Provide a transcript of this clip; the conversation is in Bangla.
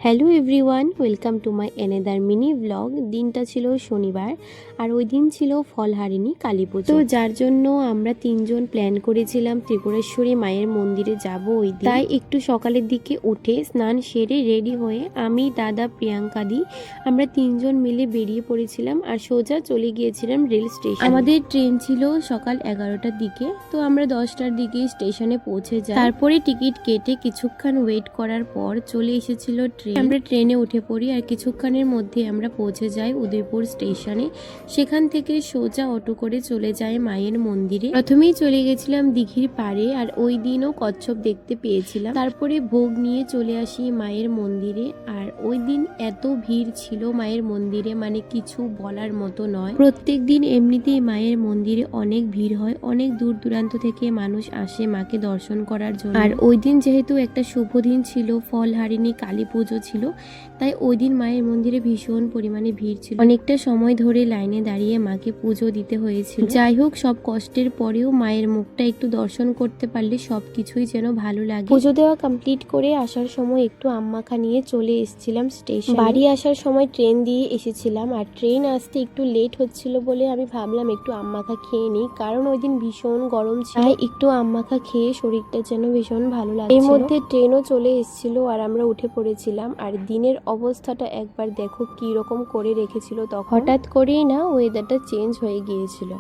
Hello everyone, welcome to my another mini blog. দিনটা ছিল শনিবার আর ওই দিন ছিল ফলহারিণী কালী পুজো। তো যার জন্য আমরা তিনজন প্ল্যান করেছিলাম ত্রিপুরেশ্বরী মায়ের মন্দিরে যাব ওই দিন। তাই একটু সকালের দিকে উঠে স্নান সেরে রেডি হয়ে আমি, দাদা, প্রিয়াঙ্কা দি আমরা তিনজন মিলে বেরিয়ে পড়েছিলাম আর সোজা চলে গিয়েছিলাম রেল স্টেশন। আমাদের ট্রেন ছিল সকাল 11টার দিকে, তো আমরা 10টার দিকে স্টেশনে পৌঁছে যাই। তারপরে টিকিট কেটে কিছুক্ষণ ওয়েট করার পর চলে এসেছিল ট্রেন। আমরা ট্রেনে উঠে পড়ি আর কিছুক্ষণের মধ্যে আমরা পৌঁছে যাই উদয়পুর স্টেশনে। সেখান থেকে সোজা অটো করে চলে যায় মায়ের মন্দিরে। প্রথমেই চলে গেছিলাম দিঘির পাড়ে আর ওই দিনও কচ্ছপ দেখতে পেয়েছিলাম। তারপরে ভোগ নিয়ে চলে আসি মায়ের মন্দিরে আর ওই দিন এত ভিড় ছিল মায়ের মন্দিরে, মানে কিছু বলার মতো নয়। প্রত্যেক দিন এমনিতেই মায়ের মন্দিরে অনেক ভিড় হয়, অনেক দূর দূরান্ত থেকে মানুষ আসে মাকে দর্শন করার জন্য। আর ওই দিন যেহেতু একটা শুভ দিন ছিল, ফলহারিণী কালী পুজো ছিল, তাই ওই দিন মায়ের মন্দিরে ভীষণ পরিমাণে ভিড় ছিল। অনেকটা সময় ধরে লাইনে দাঁড়িয়ে মাকে পুজো দিতে হয়েছিল। যাই হোক, সব কষ্টের পরেও মায়ের মুখটা একটু দর্শন করতে পারলে সবকিছুই যেন ভালো লাগে। পুজো দেওয়া কমপ্লিট করে আসার সময় একটু আম্মাখা নিয়ে চলে এসেছিলাম স্টেশন। বাড়ি আসার সময় ট্রেন দিয়ে এসেছিলাম আর ট্রেন আসতে একটু লেট হচ্ছিল বলে আমি ভাবলাম একটু আম্মাখা খেয়ে নিই, কারণ ওই দিন ভীষণ গরম ছিল। তাই একটু আম্মাখা খেয়ে শরীরটা যেন ভীষণ ভালো লাগে। এর মধ্যে ট্রেনও চলে এসেছিল আর আমরা উঠে পড়েছিলাম। আর দিনের অবস্থাটা একবার দেখো কি রকম করে রেখেছিল তখন। হঠাৎ করেই না ওয়েদারটা চেঞ্জ হয়ে গিয়েছিল।